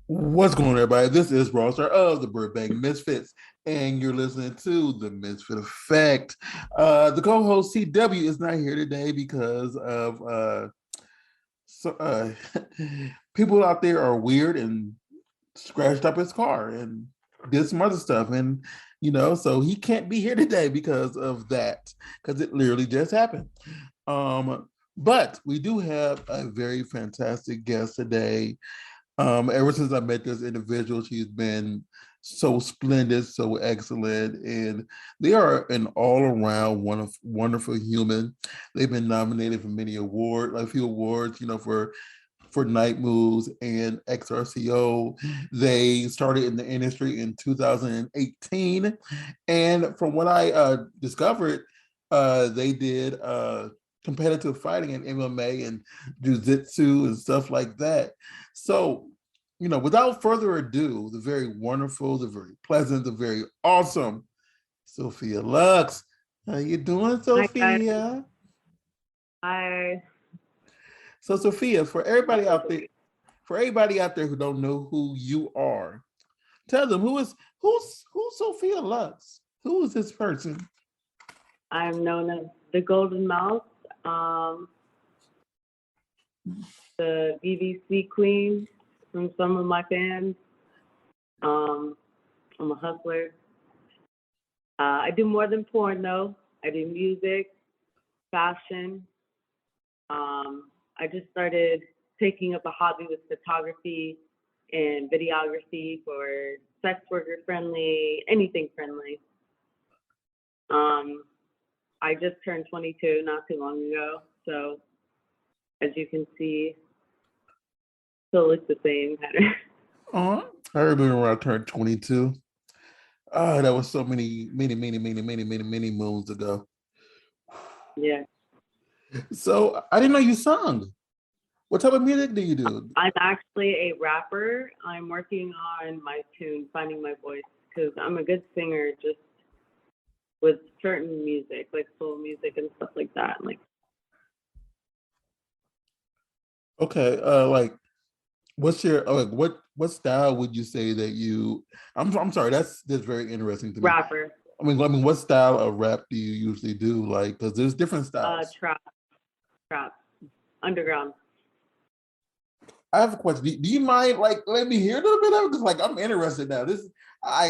What's going on, everybody? This is Roster of the Burbank Misfits, and you're listening to the Misfit Effect. The co-host CW is not here today because of so, people out there are weird and scratched up his car and did some other stuff, and so he can't be here today because of that, because it literally just happened. But we do have a very fantastic guest today. Ever since I met this individual, she's been so splendid, so excellent, and they are an all-around wonderful human. They've been nominated for many awards, a few awards, for Night Moves and XRCO. They started in the industry in 2018, and from what I discovered, they did competitive fighting in MMA and jiu-jitsu and stuff like that. So, without further ado, the very wonderful, the very pleasant, the very awesome Sophia Lux. How you doing, Hi guys. Sophia? Hi. So, Sophia, for everybody out there who don't know who you are, tell them who's Sophia Lux? Who is this person? I'm known as the Golden Mouse, the BBC Queen from some of my fans. I'm a hustler. I do more than porn though. I do music, fashion. I just started taking up a hobby with photography and videography for sex worker friendly, anything friendly. I just turned 22 not too long ago, so as you can see, still looks the same. Oh, I remember when I turned 22. Oh, that was so many moons ago. Yeah. So I didn't know you sung. What type of music do you do? I'm actually a rapper. I'm working on my tune, finding my voice, because I'm a good singer just with certain music, like soul music and stuff like that. Okay, like what's your like what style would you say that you I'm sorry, that's very interesting to me. Rapper. I mean, what style of rap do you usually do? Like, because there's different styles. Trap, underground. I have a question. Do you mind like let me hear a little bit of it? Because like I'm interested now. This I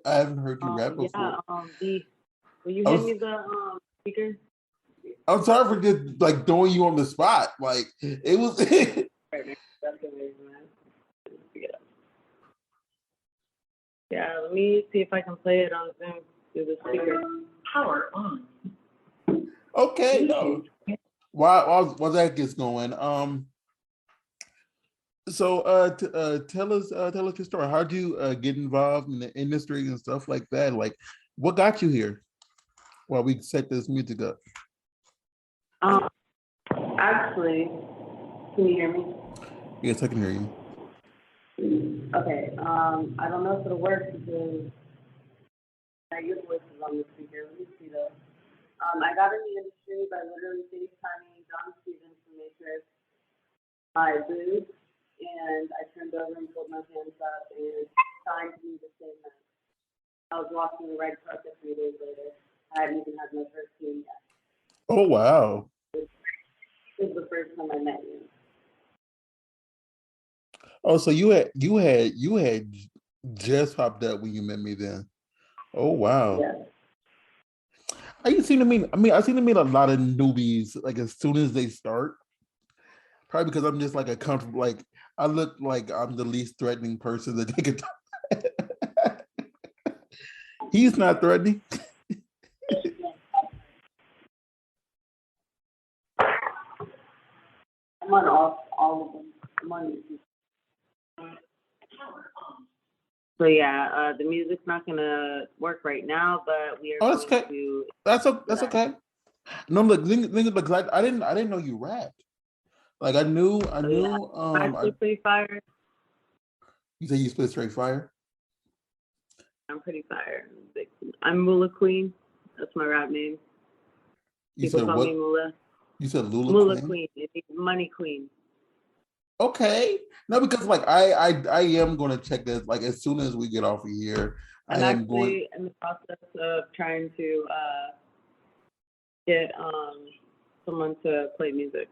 haven't heard you rap Yeah. before. Will you I hand was me the speaker? I'm sorry for just like throwing you on the spot. Like it was. Right, that's amazing, man. Yeah, let me see if I can play it on Zoom through the speaker. Power on. Okay, no. While that gets going, so tell us your story. How'd you get involved in the industry and stuff like that? Like, what got you here? While we set this music up. Um, Actually, can you hear me? Yes, I can hear you. Okay. I don't know if it'll work because your voice is on the speaker. Let me see though. I got in the industry by literally FaceTiming John Stevens from Matrix, my booth, and I turned over and pulled my hands up and signed me the same night. I was walking the red carpet 3 days later. I hadn't even had my first team yet. Oh wow. This is the first time I met you. Oh, so you had just popped up when you met me then. Oh wow. Yeah. I seem to meet. I seem to meet a lot of newbies like as soon as they start. Probably because I'm just like a comfortable. Like I look like I'm the least threatening person that they could. He's not threatening. I'm on all of them. I'm on YouTube. So yeah, the music's not gonna work right now, but we are Oh, that's going okay. to. That's okay. No, look, because I didn't know you rapped. Like I So yeah, knew. I'm actually pretty fire. You say you spit straight fire. I'm pretty fire. I'm Mula Queen. That's my rap name. You People said call me what? Mula. You said Lula Mula Queen. Queen. It means money queen. Okay. No, because like I am going to check this like as soon as we get off of here. I I'm am going. actually in the process of trying to get someone to play music.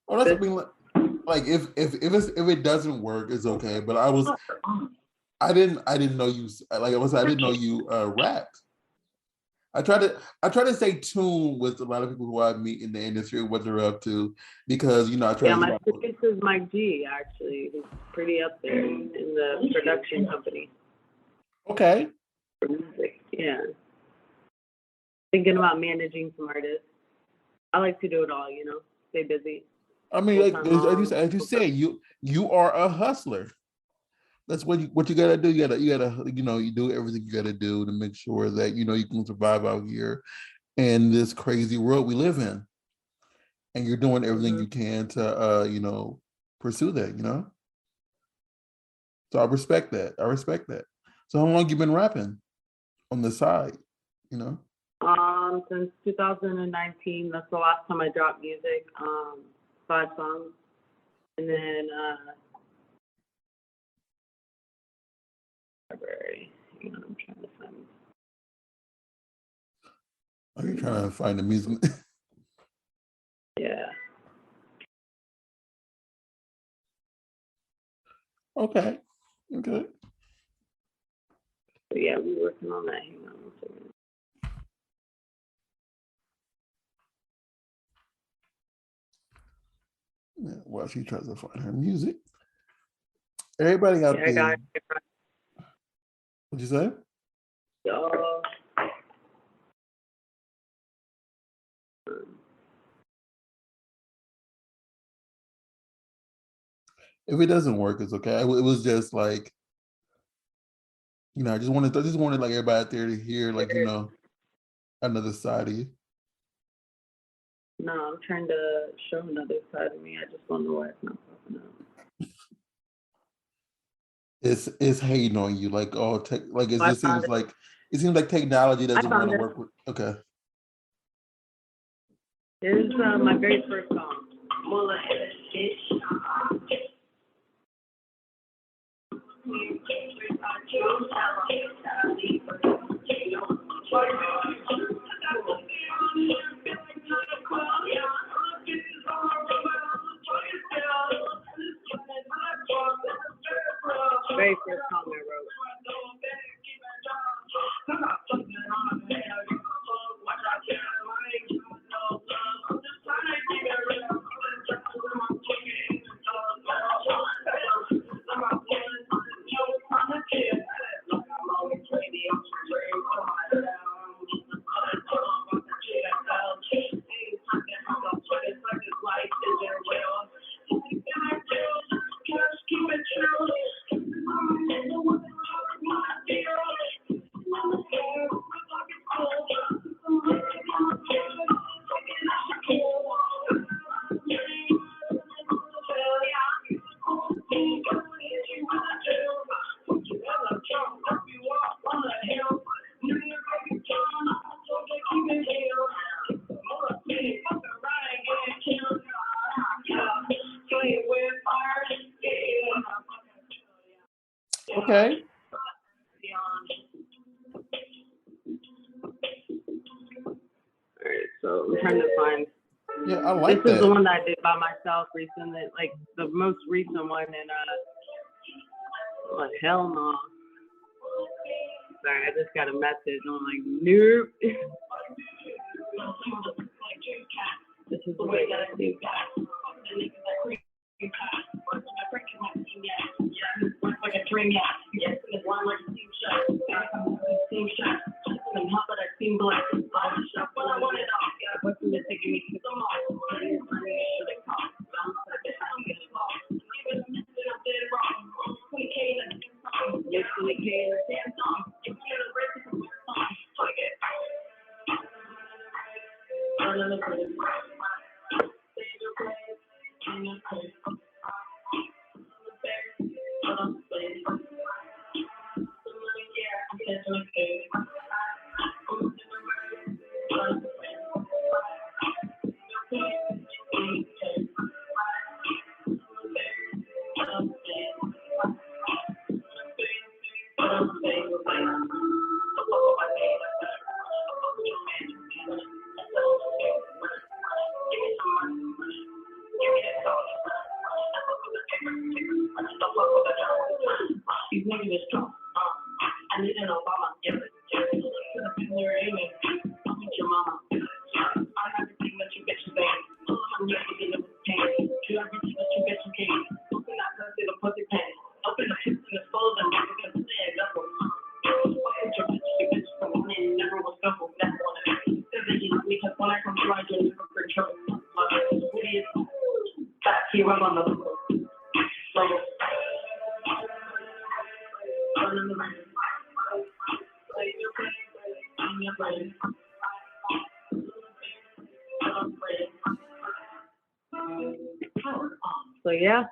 Oh, that's I mean, like if it doesn't work, it's okay. But I didn't know you like I was I didn't know you rapped. I try to stay tuned with a lot of people who I meet in the industry, what they're up to, because you know I try Yeah, to. my producer is Mike G. Actually, he's pretty up there in the production company Okay. for music. Yeah, thinking about managing some artists. I like to do it all. You know, stay busy. I mean, like as you said, you are a hustler. That's what you gotta do. You gotta you know you do everything you gotta do to make sure that you know you can survive out here in this crazy world we live in, and you're doing everything you can to you know pursue that. You know, so I respect that. I respect that. So how long you been rapping on the side? You know. Since 2019, that's the last time I dropped music. 5 songs, and then February. You know, I'm trying to find. Are you trying to find the music? Yeah. Okay. Okay. So yeah, we're working on that. Hang on one second. Yeah, while she tries to find her music. Everybody out Yeah, I got there. it. What'd you say? So, If it doesn't work, it's okay. It was just like, you know, I just wanted like everybody out there to hear, like, you know, another side of you. no, I'm trying to show another side of me. I just don't know why it's not popping up. It's hating on you, like oh, like Oh, I found it seems like technology I doesn't want found to it. work with. Okay. Here's my very first song. Mula. Very first song I wrote. Okay. Alright, so I'm trying to find. Yeah, I like This is the that. one that I did by myself recently, like the most recent one, and oh, hell no. Sorry, I just got a message. I'm like, nope. This is the way that I do. These niggas is strong. I need an Obama. Your mama. I have everything that you bet you say. I'm just looking at the pain. You everything that you bet you can. Open that pussy, the pussy pan. Open the hips and the soles and make it stand up. Fuck your bitch, you bitch from me. Never was couple. That's one of them. Says that you love me because when I come through, I do never bring trouble. Idiot. Back here, I'm on the level. So yeah,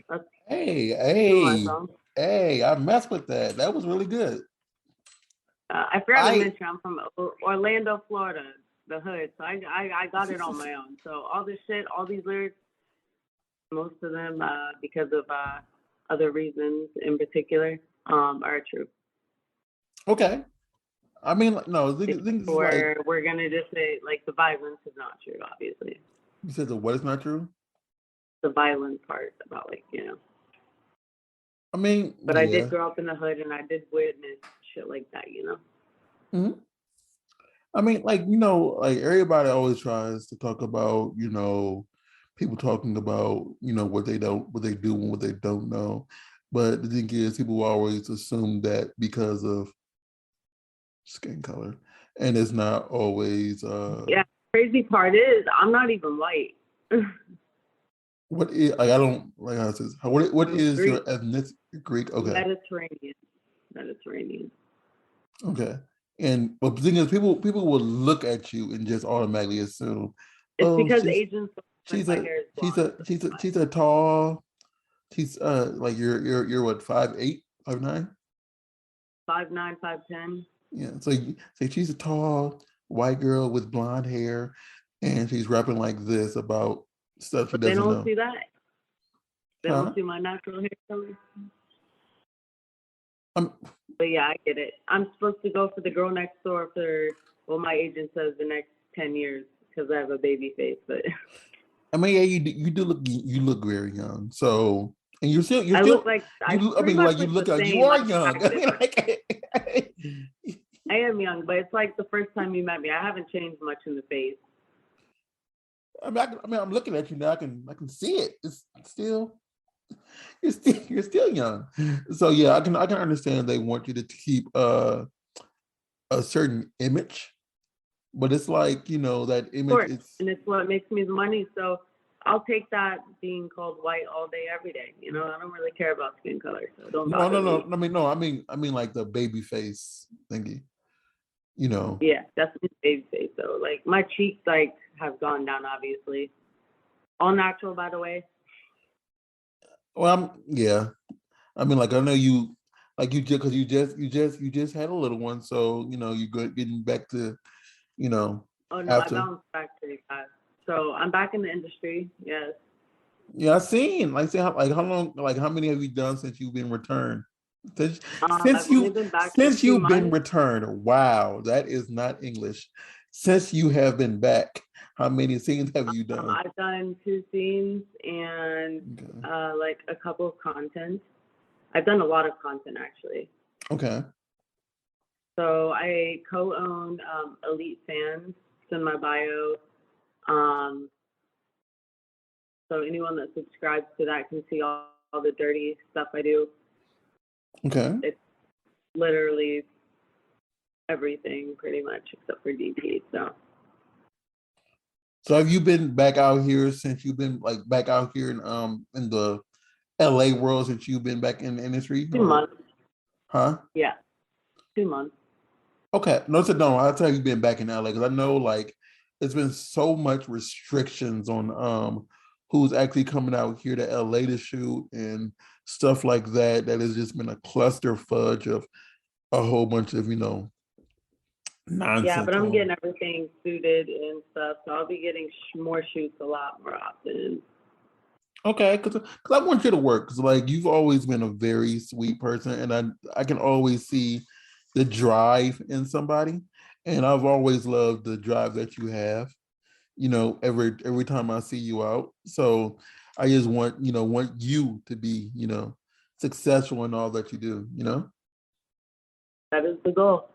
that's hey, I messed with that. That was really good. I forgot to mention I'm from Orlando, Florida, the hood. So I got it on my own. So all this shit, all these lyrics, most of them because of other reasons in particular are true. Okay. I mean, no, we're gonna just say like the violence is not true, obviously. You said the what is not true? The violent part about I mean, but yeah. I did grow up in the hood and I did witness shit like that, Mm-hmm. I mean, like everybody always tries to talk about, people talking about, what they do and what they don't know. But the thing is, people will always assume that because of skin color, and it's not always. Yeah, crazy part is I'm not even white. What is I don't like how it says. What is Greek. your ethnicity? Greek. Okay. Mediterranean. Okay. But the thing is, people will look at you and just automatically assume. It's because Asians. She's a tall. She's like you're what 5'8", 5'9"? 5'9", 5'10". Yeah. So she's a tall white girl with blonde hair, and she's rapping like this about stuff she doesn't know. They don't see that. They don't see my natural hair color. But yeah, I get it. I'm supposed to go for the girl next door for what my agent says the next 10 years because I have a baby face. But I mean, yeah, you look very young. So and you're still I look like you look like you are young. I mean, I am young, but it's like the first time you met me. I haven't changed much in the face. I mean, I'm looking at you now. I can see it. It's still. You're still young. So yeah, I can understand they want you to keep a certain image, but it's like, that image is, and it's what makes me the money. So I'll take that being called white all day, every day. I don't really care about skin color, so don't bother me. I mean like the baby face thingy. Yeah, that's the baby face. So like my cheeks have gone down, obviously. All natural, by the way. Well, I mean, like I know you, like you just because you just had a little one, so you're good getting back to, Oh no, I bounced back pretty fast. So I'm back in the industry. Yes. Yeah, I've seen. How long? Like how many have you done since you've been returned? Since you've been returned. Wow, that is not English. Since you have been back, how many scenes have you done? I've done 2 scenes and a couple of content. I've done a lot of content actually. Okay. So I co-own Elite Fans. It's in my bio. So anyone that subscribes to that can see all the dirty stuff I do. Okay. It's literally everything pretty much except for DP. So have you been back out here since you've been back out here in the LA world since you've been back in the industry? 2 months. Huh? Yeah. 2 months. Okay. No, I'll tell you you've been back in LA because I know it's been so much restrictions on who's actually coming out here to LA to shoot and stuff like that. That has just been a cluster fudge of a whole bunch of nonsense. Yeah, but I'm getting everything suited and stuff, so I'll be getting more shoots a lot more often. Okay, because I want you to work because you've always been a very sweet person, and I can always see the drive in somebody, and I've always loved the drive that you have. Every time I see you out, so I just want you to be successful in all that you do, you know? That is the goal.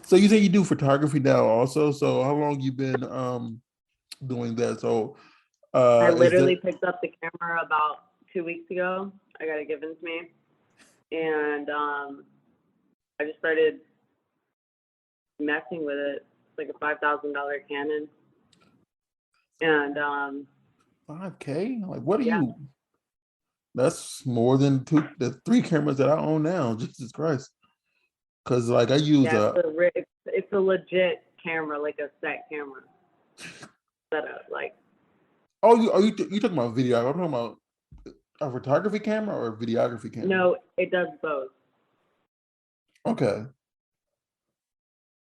So you say you do photography now also. So how long you been doing that? So I is literally that picked up the camera about 2 weeks ago. I got it given to me. And I just started messing with it. It's like a $5,000 Canon. And 5K? Like what are yeah, you? That's more than the three cameras that I own now. Jesus Christ. Cause like I use yeah, it's a legit camera, like a set camera setup. Like, you talking about video? I'm talking about a photography camera or a videography camera? no, it does both. Okay.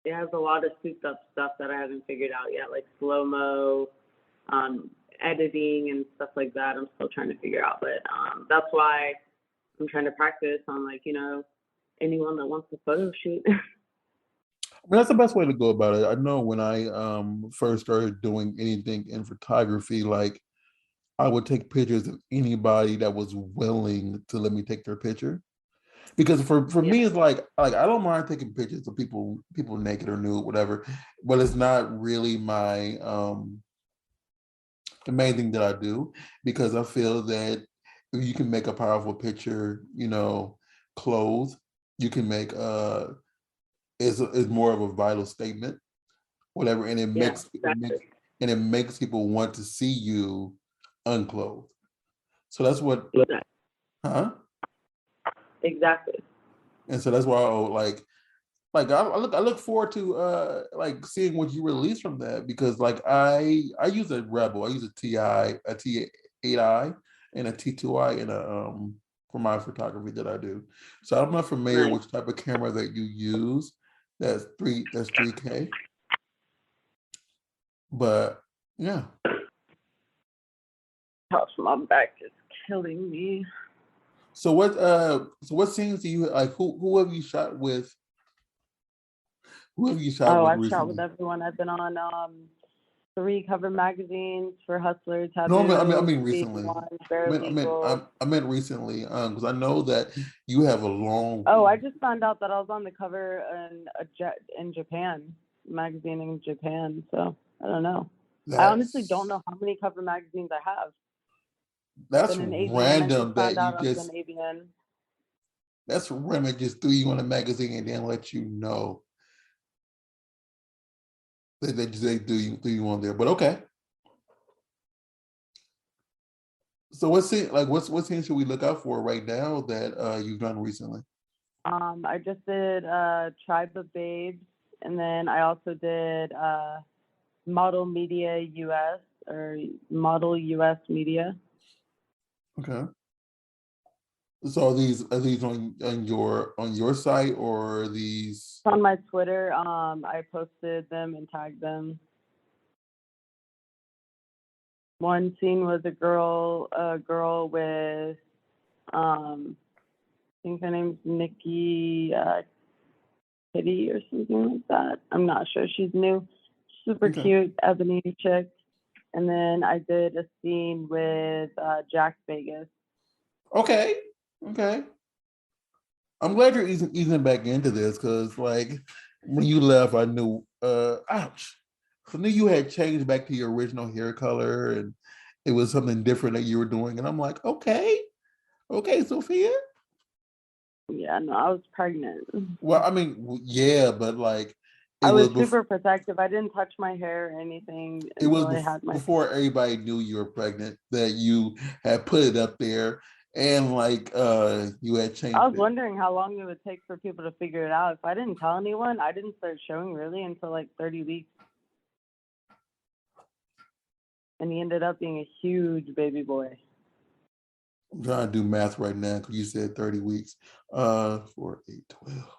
It has a lot of souped up stuff that I haven't figured out yet, like slow mo, editing and stuff like that. I'm still trying to figure out, but that's why I'm trying to practice on, like, anyone that wants to photo shoot. I mean, that's the best way to go about it. I know when I first started doing anything in photography, like I would take pictures of anybody that was willing to let me take their picture. Because for Yeah, me, it's like I don't mind taking pictures of people naked or nude, whatever, but it's not really my the main thing that I do because I feel that if you can make a powerful picture, clothes, you can make is more of a vital statement, whatever, and yeah, exactly. it makes people want to see you unclothed. So that's what, huh? Exactly. And so that's why I look forward to like seeing what you release from that because like I use a Rebel, I use a T8i and a T2i in a for my photography that I do. So I'm not familiar Nice. which type of camera that you use. That's 3K. But yeah. Gosh, my back is killing me. So what scenes do you like? Who have you shot with? Who have you shot Oh, with I've shot with recently? everyone. I've been on 3 cover magazines for Hustler, No, I Taboo, mean recently. VH1, Barelegal. I meant recently, because I know that you have a long. Oh, I just found out that I was on the cover in Japan, magazine in Japan. So I don't know. I honestly don't That's know how many cover magazines I have. I've that's been in AVN. I just random found that you out I was just in AVN. that's random that just threw you on a magazine and then let you know that they threw you on there. But okay. So what scene should we look out for right now that you've done recently? I just did Tribe of Babes, and then I also did Model Media US or Model US Media. Okay. So are these on your site or are these On my Twitter, I posted them and tagged them. One scene was a girl with, I think her name's Nikki Kitty or something like that. I'm not sure. She's new, super okay? cute, ebony chick. And then I did a scene with Jack Vegas. Okay. Okay. I'm glad you're easing back into this because, like, when you left, I knew, ouch. I knew you had changed back to your original hair color and it was something different that you were doing. And I'm like, okay, Sophia. Yeah, no, I was pregnant. Well, I mean, yeah, but like, it I was was super protective. I didn't touch my hair or anything until I had my. before everybody knew you were pregnant that you had put it up there and like you had I was changed it. wondering how long it would take for people to figure it out. If I didn't tell anyone, I didn't start showing really until like 30 weeks. And he ended up being a huge baby boy. I'm trying to do math right now because you said 30 weeks. 4, 8, 12.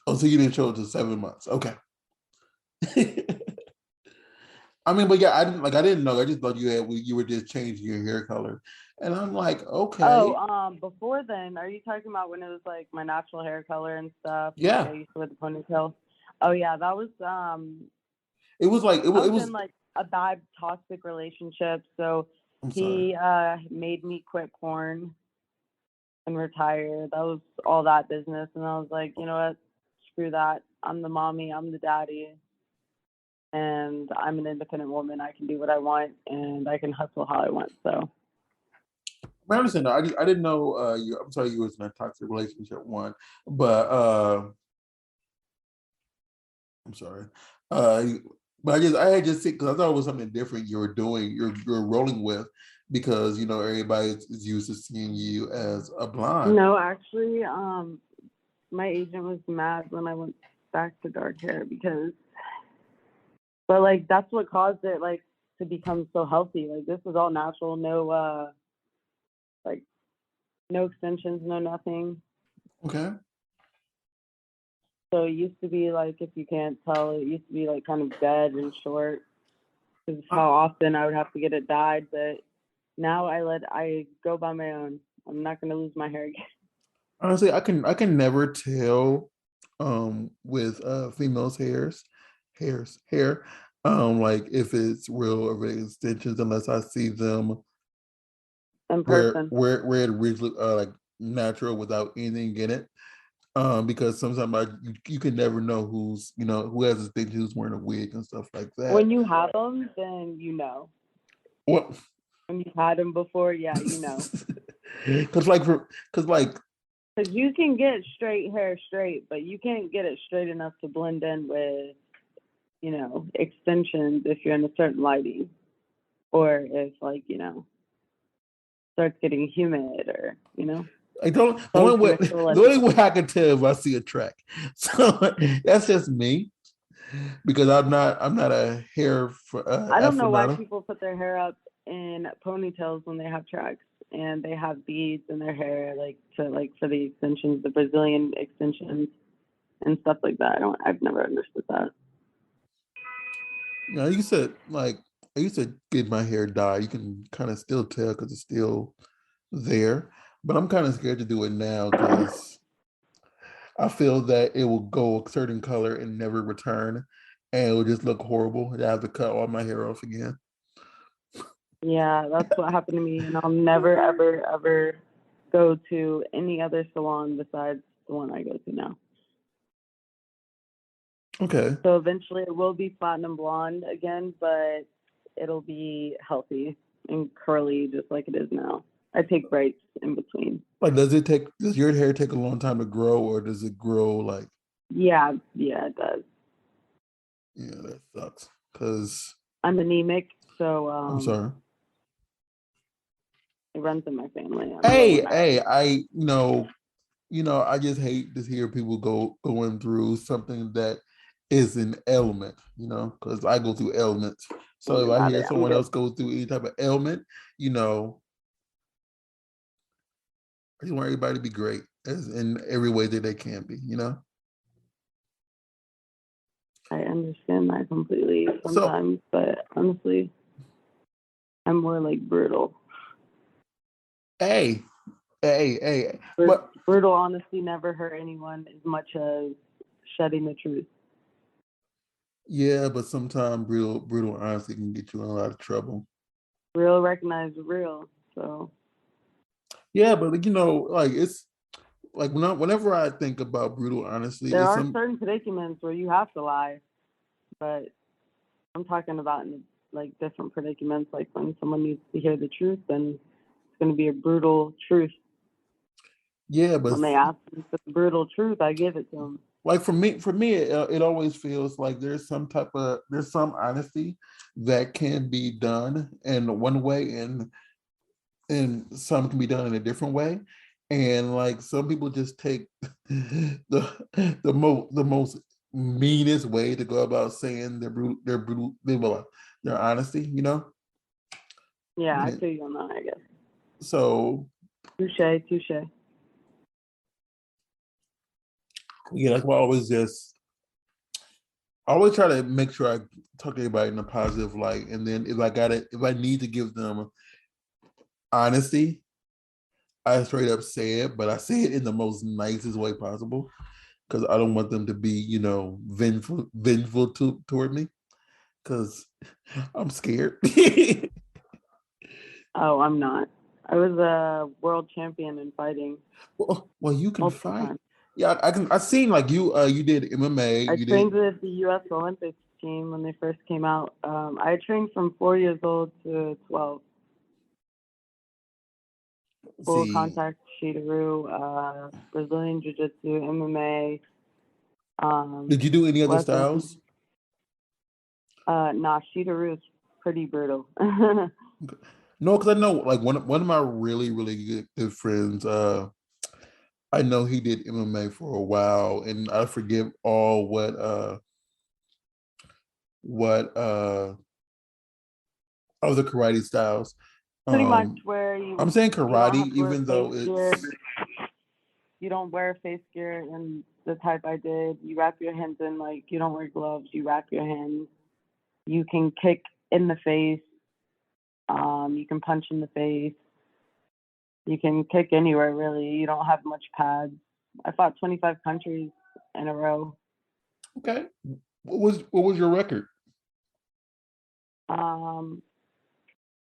Oh, so you didn't show it to 7 months. Okay. I mean, but yeah, I didn't know. I just thought you were just changing your hair color. And I'm like, okay. Oh, before then, are you talking about when it was like my natural hair color and stuff? And like I Yeah. used to wear the ponytail. Oh yeah, that was It was like I it was was in like a bad toxic relationship, so I'm sorry. he made me quit porn. and retire. That was all that business. And I was like, you know what? Screw that. I'm the mommy. I'm the daddy. And I'm an independent woman. I can do what I want, and I can hustle how I want. So I understand. I didn't know you. I'm sorry, you was in a toxic relationship one, but I'm sorry. But I had just because I thought it was something different you were doing. You're rolling with because everybody is used to seeing you as a blonde. no, actually, my agent was mad when I went back to dark hair but like that's what caused it like to become so healthy. Like this was all natural, no like no extensions, no nothing. Okay. So it used to be like, if you can't tell, it used to be like kind of dead and short. This is how often I would have to get it dyed, but now I go by my own. I'm not gonna lose my hair again. Honestly, I can never tell with females' hair like if it's real or if it's extensions unless I see them In where person. where it originally like natural without anything in it. Because sometimes you can never know who has this thing, who's wearing a wig and stuff like that. When you have them, then you know. What? When you've had them before, yeah, you know. Because you can get straight hair straight, but you can't get it straight enough to blend in with, extensions if you're in a certain lighting, or if starts getting humid, or I don't. The only way I can tell if I see a track. So that's just me because I'm not a hair. I don't know why people put their hair up in ponytails when they have tracks and they have beads in their hair, for the extensions, the Brazilian extensions and stuff like that. I've never understood that. I used to get my hair dyed. You can kind of still tell because it's still there, but I'm kind of scared to do it now because I feel that it will go a certain color and never return, and it will just look horrible. I have to cut all my hair off again. Yeah, that's what happened to me, and I'll never, ever, ever go to any other salon besides the one I go to now. Okay. So eventually it will be platinum blonde again, but it'll be healthy and curly just like it is now. I take breaks in between. Like, does your hair take a long time to grow, or does it grow like? Yeah, it does. Yeah, that sucks. Cause I'm anemic, so I'm sorry. It runs in my family. Hey, I just hate to hear people going through something that is an ailment, because I go through ailments. So if I hear someone else go through any type of ailment, I just want everybody to be great as in every way that they can be, I understand that completely sometimes, but honestly, I'm more like brutal. Hey. But brutal honesty never hurt anyone as much as shedding the truth. Yeah, but sometimes brutal honesty can get you in a lot of trouble. Real recognize real. So yeah, but it's like whenever I think about brutal honesty, there are certain predicaments where you have to lie, but I'm talking about in different predicaments. Like when someone needs to hear the truth, then it's going to be a brutal truth. Yeah, but when they ask me for the brutal truth, I give it to them. Like for me, it always feels like there's some honesty that can be done in one way, and some can be done in a different way. And like some people just take the most meanest way to go about saying their honesty, Yeah, I feel you on that, I guess. So touche. Yeah, that's why I always try to make sure I talk to everybody in a positive light. And then if I need to give them honesty, I straight up say it, but I say it in the most nicest way possible because I don't want them to be, vengeful toward me because I'm scared. Oh, I'm not. I was a world champion in fighting Well, you can multiple fight. times. Yeah, I can. I seen like you did MMA. I You trained did. with the U.S. Olympics team when they first came out. I trained from 4 years old to 12. Full See, contact, Shidoru, Brazilian Jiu-Jitsu, MMA, did you do any other wrestling. styles? Nah, Shidoru is pretty brutal. No, because I know like one of my really good friends. I know he did MMA for a while, and I forget all what other karate styles. Pretty much Um, where I'm saying you don't karate, have to wear even face though gear. it's You don't wear face gear in the type I did. You wrap your hands in like you don't wear gloves. You wrap your hands. You can kick in the face. You can punch in the face. You can kick anywhere really. You don't have much pads. I fought 25 countries in a row. okay. What was your record? Um,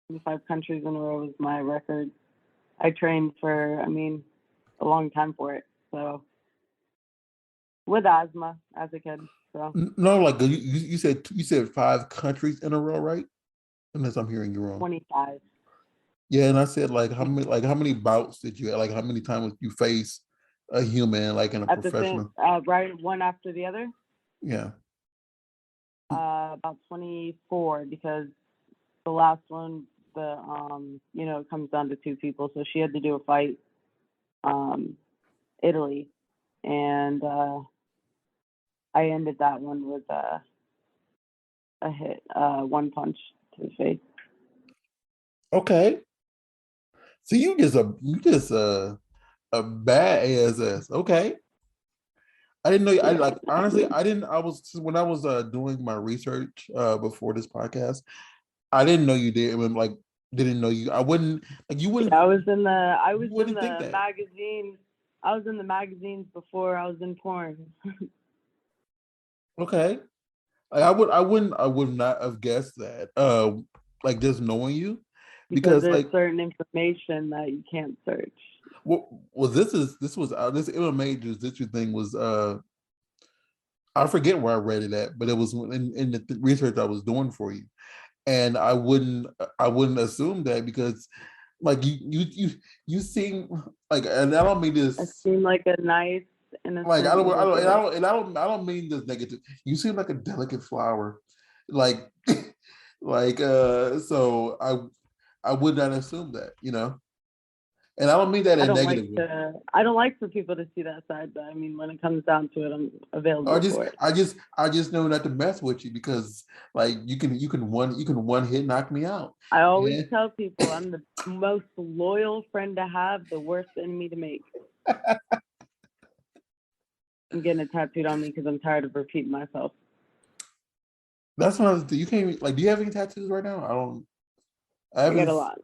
25 countries in a row was my record. I trained for, a long time for it. So with asthma as a kid. So No, like you said 5 countries in a row, right? Unless I'm hearing you wrong. 25. Yeah, and I said like how many bouts did you like how many times you face a human like in a At the same, professional? right, one after the other. Yeah. About 24 because the last one, it comes down to two people. So she had to do a fight, Italy, and I ended that one with a hit, one punch to the face. Okay. So you just a badass. Okay. I didn't know. I Yeah. like honestly. I didn't. I was when I was doing my research before this podcast. I didn't know you did. I mean, like didn't know you. I wouldn't like you wouldn't. I was You in wouldn't think the that. magazines. I was in the magazines before I was in porn. Okay. I would not have guessed that. Like just knowing you, Because because there's like certain information that you can't search. well this MMA jiu-jitsu thing was I forget where I read it at, but it was in the research I was doing for you, and I wouldn't assume that because like you seem like, and I don't mean I this seem like a nice, like innocent little girl. I don't mean this negative. You seem like a delicate flower, like so I would not assume that, and I don't mean that I in a don't like negative way. to. I don't like for people to see that side, but when it comes down to it, I'm I available just for it. I just I just know not to mess with you because like you can one hit knock me out. I always And tell people I'm the most loyal friend to have, the worst enemy to make. I'm getting it tattooed on me because I'm tired of repeating myself. that's one of the you can't like. Do you have any tattoos right now? I don't. I I get haven't. a lot.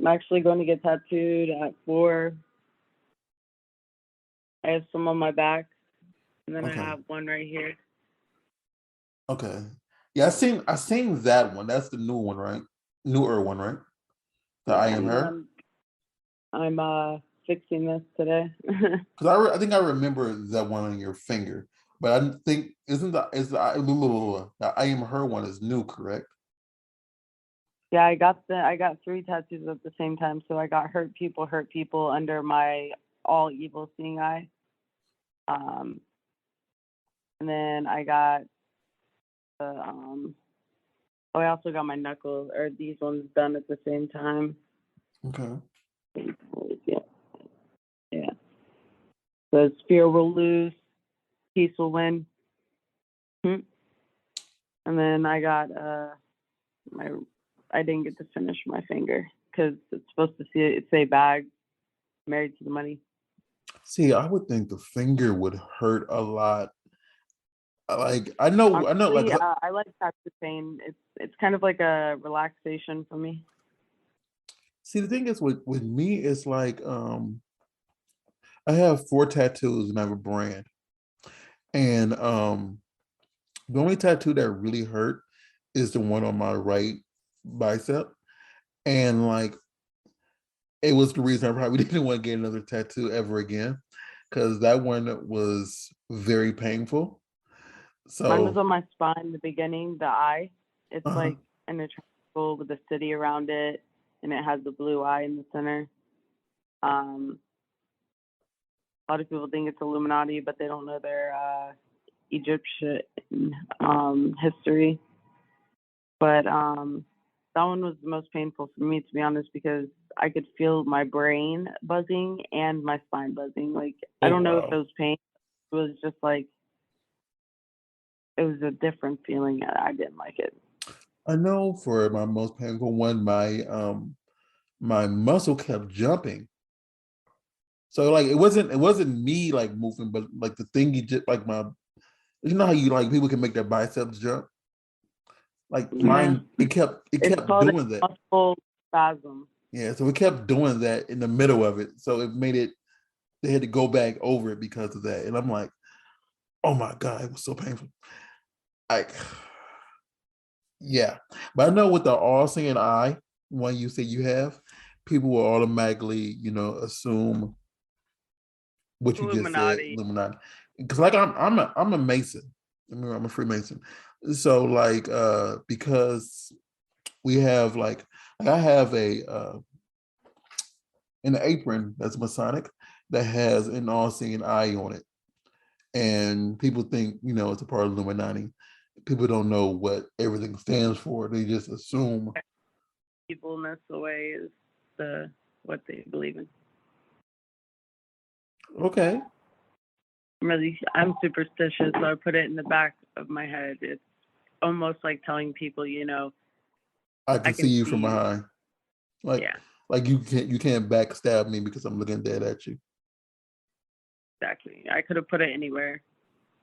I'm actually going to get tattooed at 4. I have some on my back, and then I Okay. have one right here. Okay. Yeah, I seen that one. That's the new one, right? Newer one, right? The I Yeah, am her. I'm fixing this today. Because I think I remember that one on your finger, but I think isn't the I am her one is new, correct? Yeah, I got 3 tattoos at the same time. So I got hurt people under my all evil seeing eye. Um, and then I got the I also got my knuckles or these ones done at the same time. Okay. Yeah, yeah. So fear will lose, peace will win. And then I got my I didn't get to finish my finger because it's supposed to say bag, married to the money. See, I would think the finger would hurt a lot. Like I know, like Honestly, I like tattoo pain. It's kind of like a relaxation for me. see the thing is with me, it's like I have 4 tattoos and I have a brand, and the only tattoo that really hurt is the one on my right bicep, and like it was the reason I probably didn't want to get another tattoo ever again, because that one was very painful. Mine was So, on my spine in the beginning, the eye. It's uh-huh. like in a triangle with a city around it, and it has the blue eye in the center. A lot of people think it's Illuminati, but they don't know their Egyptian history. But that one was the most painful for me, to be honest, because I could feel my brain buzzing and my spine buzzing. Like, I Oh don't know if it wow. was pain. It was just like, it was a different feeling. I didn't like it. I know for my most painful one, my muscle kept jumping. So like it wasn't me like moving, but like the thing you just like my you know how you like people can make their biceps jump? Like Yeah. mine, it kept It's called doing a that. muscle spasm. Yeah, so it kept doing that in the middle of it. So it made it they had to go back over it because of that. And I'm like, oh my God, it was so painful. Like, yeah. But I know with the all seeing eye, one you say you have, people will automatically, assume what you just said, Illuminati. Illuminati. Because like I'm a Mason. I'm a Freemason. So like because we have like I have a an apron that's Masonic that has an all-seeing eye on it. And people think, it's a part of Illuminati. People don't know what everything stands for. They just assume. Evilness away is the what they believe in. Okay, I'm superstitious, so I put it in the back of my head. It's almost like telling people, I I can see can you see from you. behind. Like Yeah, like you can't backstab me because I'm looking dead at you. exactly. I could have put it anywhere,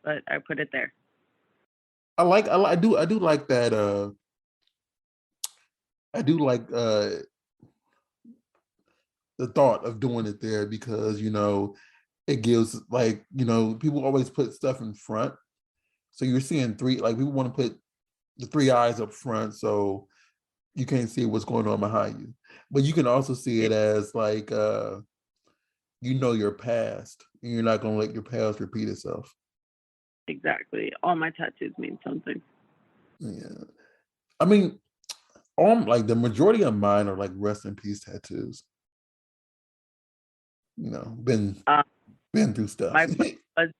but I put it there. I do like that I do like the thought of doing it there because it gives like people always put stuff in front. So you're seeing three, like people want to put the three eyes up front so you can't see what's going on behind you. But you can also see Yeah, it as like your past and you're not gonna let your past repeat itself. exactly. All my tattoos mean something. Yeah. I mean, like the majority of mine are like rest in peace tattoos. Been Um, been through stuff. my plan was a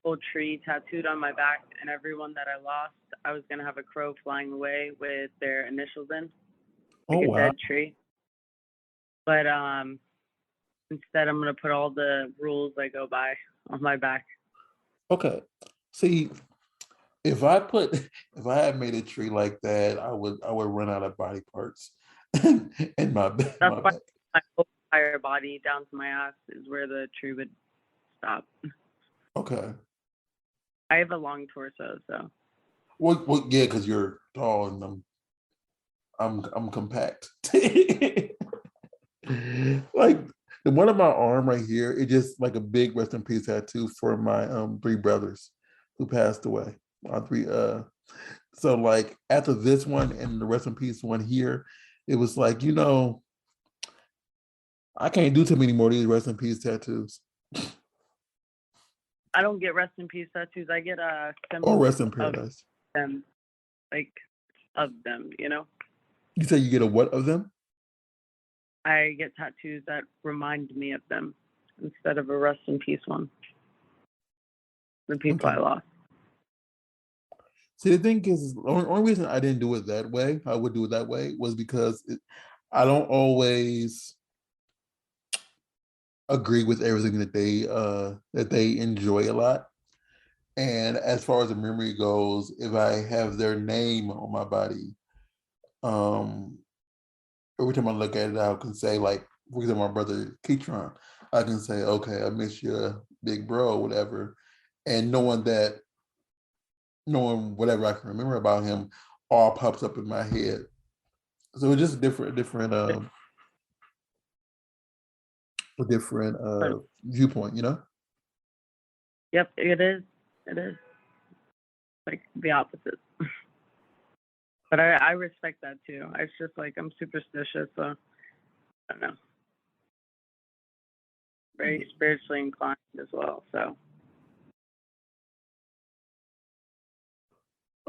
whole tree tattooed on my back, and everyone that I lost, I was gonna have a crow flying away with their initials in, Oh like a wow. dead tree. But instead, I'm gonna put all the rules I go by on my back. Okay. See, if I put if I had made a tree like that, I would run out of body parts in my That's my why back. my whole entire body down to my ass is where the tree would stop. Okay. I have a long torso, so Well, yeah, because you're tall and I'm compact. Like the one on my arm right here, it just like a big rest in peace tattoo for my three brothers who passed away. My three so like after this one and the rest in peace one here, it was like, I can't do too many more of these rest in peace tattoos I don't get rest in peace tattoos. I get or symbols rest in of paradise. them, like of them. You say you get a what of them? I get tattoos that remind me of them instead of a rest in peace one. The people Okay. I lost. See, the thing is, the only reason I didn't do it that way, I would do it that way, was because I don't always agree with everything that they enjoy a lot. And as far as the memory goes, if I have their name on my body, um, every time I look at it, I can say like, for example, my brother Keitron, I can say, okay, I miss you, big bro, whatever. And knowing whatever I can remember about him all pops up in my head. So it's just a different viewpoint. Yep, it is. It is like the opposite. But I respect that too. It's just like I'm superstitious, so I don't know. very spiritually inclined as well. So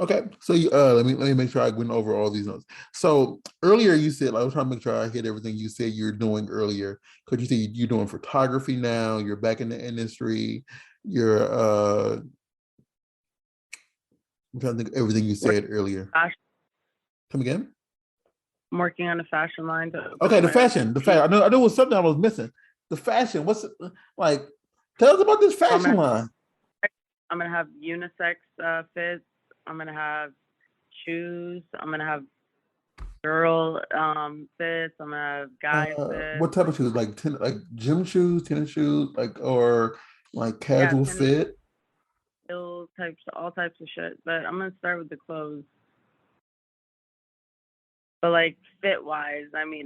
Okay, so let me make sure I went over all these notes. So earlier you said, I was trying to make sure I hit everything you said you're doing earlier. Could you say you're doing photography now? You're back in the industry. You're I'm trying to think of everything you said earlier. fashion, Come again? I'm working on a fashion line to open Okay, up the my own fashion. boutique. I know it was something I was missing. The fashion. What's it, like? Tell us about this So fashion line. I'm gonna have unisex fits. I'm gonna have shoes. I'm gonna have girl fits. I'm gonna have guy fits. What type of shoes? Like like gym shoes, tennis shoes, like or like Yeah, casual tennis fit? heels, types, all types of shit. But I'm gonna start with the clothes. But like fit wise, I mean,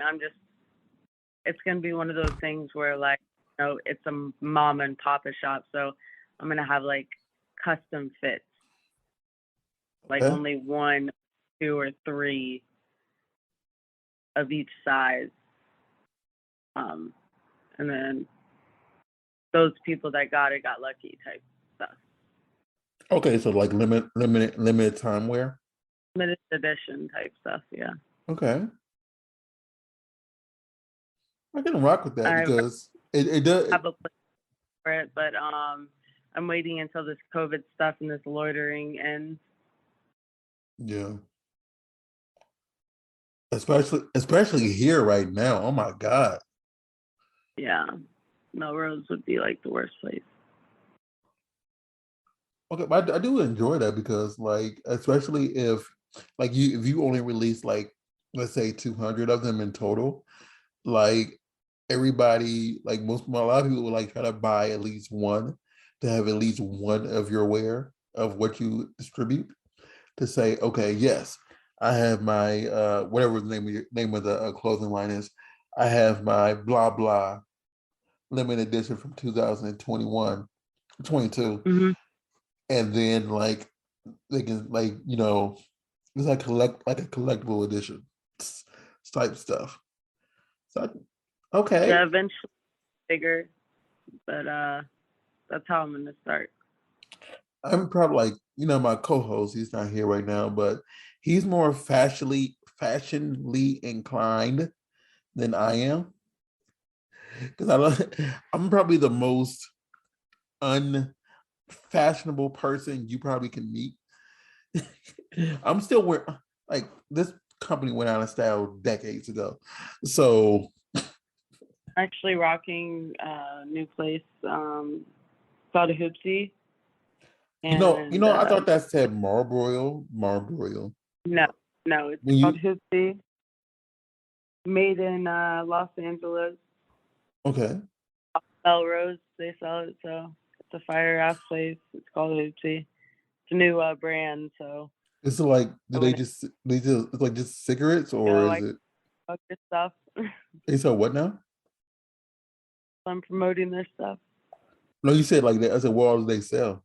it's gonna be one of those things where like, it's a mom and papa shop, so I'm gonna have like custom fits, like Okay. only one, two, or three of each size. And then those people that got it got lucky type stuff. Okay, so like limited time wear. Limited edition type stuff, yeah. Okay. I can rock with that I because it does. have a place for it, but I'm waiting until this COVID stuff and this loitering ends. Yeah. Especially here right now. Oh my God. Yeah, Melrose would be like the worst place. Okay, but I do enjoy that because like especially if if you only release like let's say 200 of them in total, like everybody like a lot of people would like try to buy at least one to have at least one of your wear of what you distribute to say, okay, yes, I have my whatever the name of the clothing line is. I have my blah blah limited edition from 2021, 22, Mm-hmm. and then like they can it's like a collectible edition type stuff. So okay, Yeah, eventually bigger, but that's how I'm gonna start. I'm probably like my co-host. He's not here right now, but he's more fashionly inclined than I am because I'm probably the most unfashionable person you probably can meet. I'm still wearing like this company went out of style decades ago, so Actually rocking a new place, called a Hoopsie. And I thought that said Marlboro. no, no, it's When called you Hoopsie. Made in Los Angeles. okay, Melrose, they sell it, so it's a fire ass place. It's called Hoopsie. It's a new brand, so it's like do I went, they just it's like just cigarettes or I is it fuck this stuff. they sell what now? I'm promoting their stuff. No, you said like that. I said, what do they sell?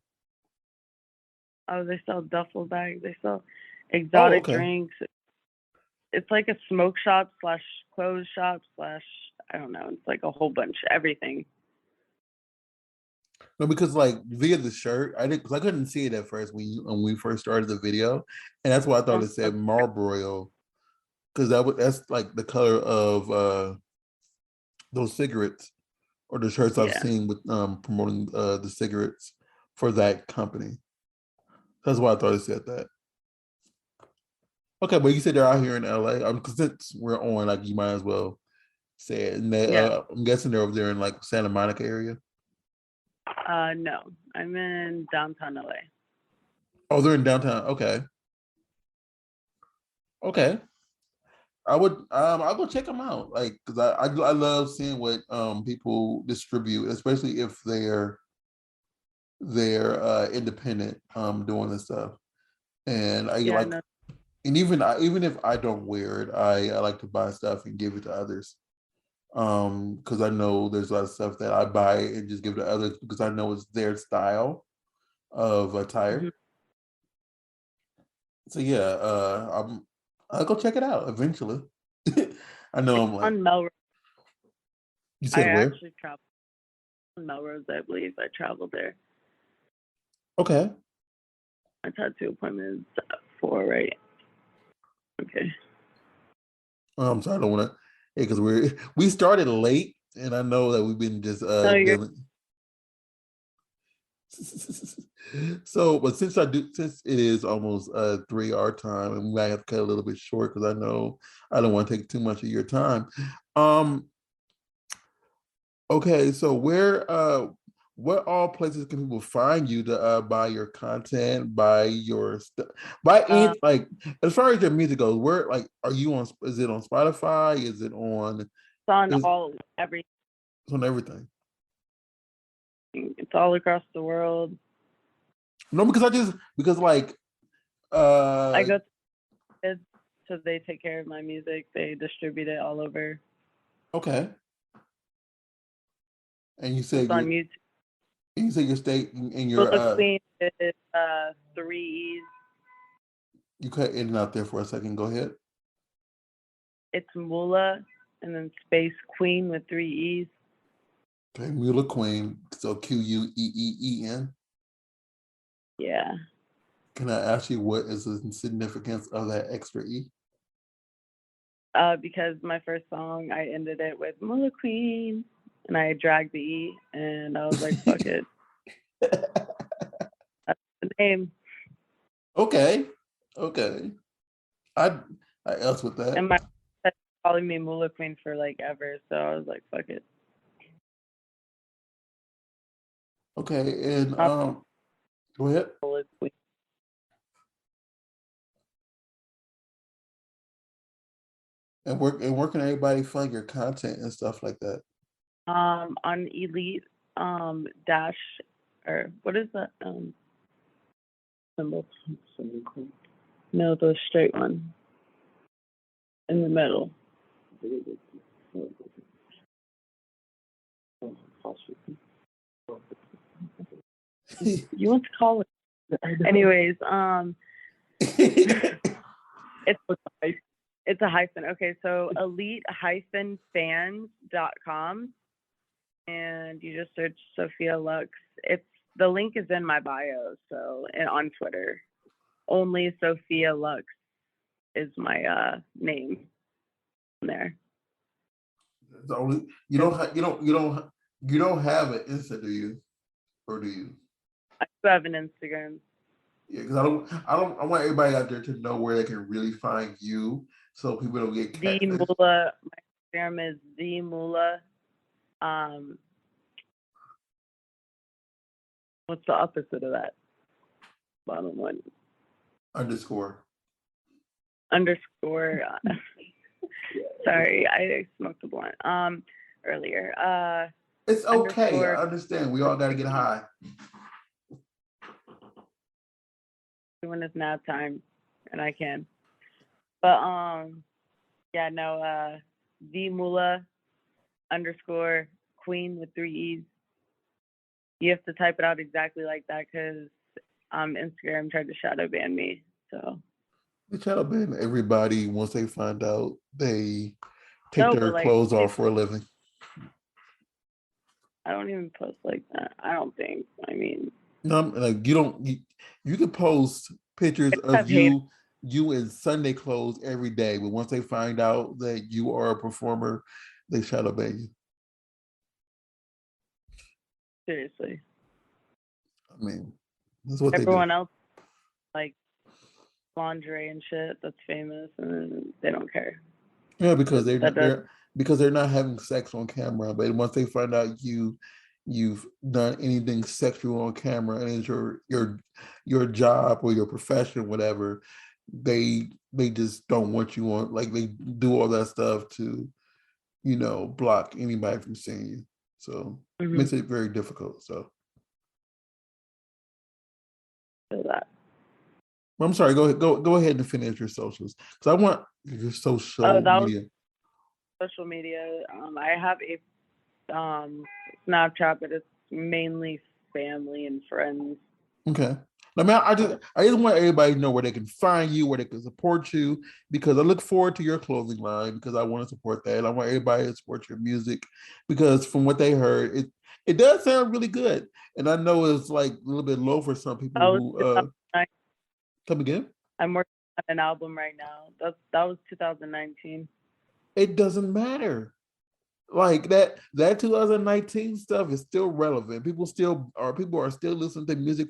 Oh, they sell duffel bags. They sell Oh, exotic okay. drinks. It's like a smoke shop slash clothes shop slash, I don't know. It's like a whole bunch, everything. No, because like via the shirt, I didn't because I couldn't see it at first when we first started the video, and that's why I thought it said Marlboro because that's like the color of those cigarettes or the shirts I've Yeah. seen with promoting the cigarettes for that company. That's why I thought it said that. Okay, but you said they're out here in LA. Because since we're on, like you might as well say it. And Yeah. I'm guessing they're over there in like Santa Monica area. No, I'm in downtown LA. Oh, they're in downtown. Okay, okay. I'll go check them out. Like, cause I love seeing what people distribute, especially if they're independent doing this stuff. And I Yeah, like, no, and even if I don't wear it, I like to buy stuff and give it to others. Because I know there's a lot of stuff that I buy and just give to others because I know it's their style of mhm. attire. So yeah, I'll go check it out eventually. I know It's I'm like on Melrose. you I said where? actually travel. Melrose, I believe. I traveled there. Okay. My tattoo appointment is at 4, right? Okay. Oh, I'm sorry, I don't want to. Because we started late, and I know that we've been just No, you're dealing. So, but since since it is almost 3 hour time, and we might have to cut a little bit short because I know I don't want to take too much of your time. Um, okay, so what all places can people find you to buy your content, buy your stuff, buy uh, any like as far as your music goes? Where like are you on? Is it on Spotify? it's on Is everything. it's on everything? It's all across the world. No, because like I uh go to kids, so they take care of my music. They distribute it all over. okay, and It's on YouTube. you say your state and your Bullet Queen is 3 E's. you cut in and out there for a second. Go ahead. It's Mula and then space Queen with 3 E's. Okay, Mula Queen. So Queeen. Yeah. Can I ask you what is the significance of that extra E? Because my first song, I ended it with Mula Queen, and I dragged the E, and I was like, fuck it. That's the name. Okay. I else with that. And my friend calling me Mula Queen for like ever, so I was like, fuck it. Okay, and go ahead. Mula Queen. And where can everybody find your content and stuff like that? On Elite dash, or what is that symbol? No, the straight one in the middle. You went to college. Anyways, it's a hyphen. Okay, so elite-fans.com, and you just search Sophia Lux. The link is in my bio, so, and on Twitter. Only Sophia Lux is my name there. The only you don't have an Insta, do you? Or do you? I do have an Instagram. Yeah, because I want everybody out there to know where they can really find you, so people don't get The catfished. Mula. My Instagram is the Mula. What's the opposite of that? Bottom one. Underscore. Underscore. Sorry, I smoked a blunt earlier. It's okay. Underscore. I understand. We all got to get high. When it's nap time, and I can. But yeah, no. The Mula underscore Queen with 3 E's. You have to type it out exactly like that because Instagram tried to shadow ban me. So They shadow ban everybody once they find out they take their like, clothes off for a living. I don't even post like that. I don't think. I mean, No, like you can post pictures of you in Sunday clothes every day, but once they find out that you are a performer, they shadow ban you. seriously. I mean, that's what Everyone they do. else like lingerie and shit that's famous, and they don't care. Yeah, because That they're not having sex on camera, but once they find out you've done anything sexual on camera and it's your job or your profession, whatever, they just don't want you on. Like they do all that stuff to block anybody from seeing you. So it makes it very difficult. So that. I'm sorry. Go ahead and finish your socials because I want your social media. Social media. I have a Snapchat, but it's mainly family and friends. Okay. I mean, I just want everybody to know where they can find you, where they can support you, because I look forward to your clothing line because I want to support that. I want everybody to support your music because from what they heard, it does sound really good. And I know it's like a little bit low for some people That was who 2009. come again. I'm working on an album right now. That was 2019. It doesn't matter. Like that 2019 stuff is still relevant. People are still listening to music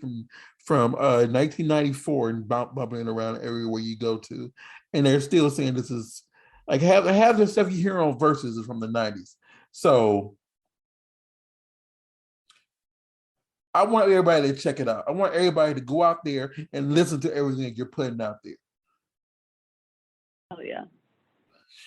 from 1994 and bumping around everywhere you go to, and they're still saying this is like have the stuff you hear on Versus is from the 90s. So I want everybody to check it out. I want everybody to go out there and listen to everything that you're putting out there. Oh yeah.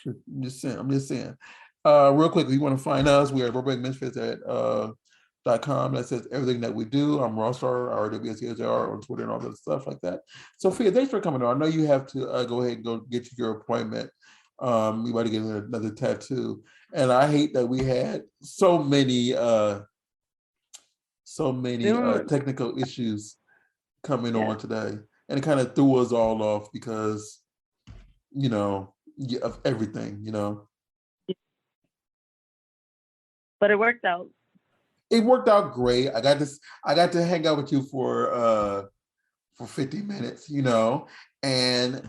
I'm just saying. Real quick, if you want to find us, we're at Burbank Misfits at .com. That says everything that we do. I'm Rawstar, RWSCHR on Twitter and all that stuff like that. Sophia, thanks for coming on. I know you have to go ahead and go get to your appointment. You about to get another tattoo. And I hate that we had so many technical issues coming on today. And it kind of threw us all off because, of everything, But it worked out. It worked out great. I got to hang out with you for 50 minutes, and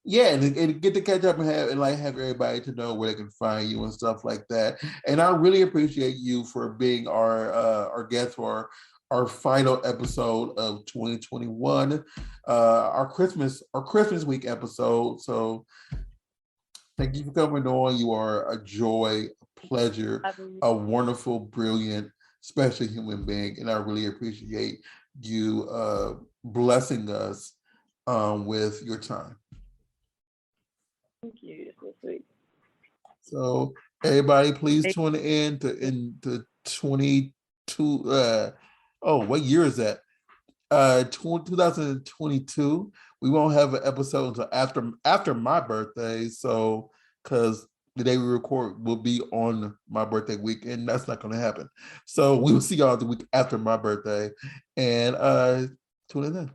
yeah, and get to catch up and have everybody to know where they can find you and stuff like that. And I really appreciate you for being our guest for our final episode of 2021, our Christmas week episode. So thank you for coming on. You are a joy, a pleasure, a wonderful, brilliant, special human being, and I really appreciate you blessing us with your time. Thank you. You're so sweet. So everybody, please tune in to 22. What year is that? 2022. We won't have an episode until after my birthday. So, because the day we record will be on my birthday week, and that's not going to happen. So we will see y'all the week after my birthday, and tune in then.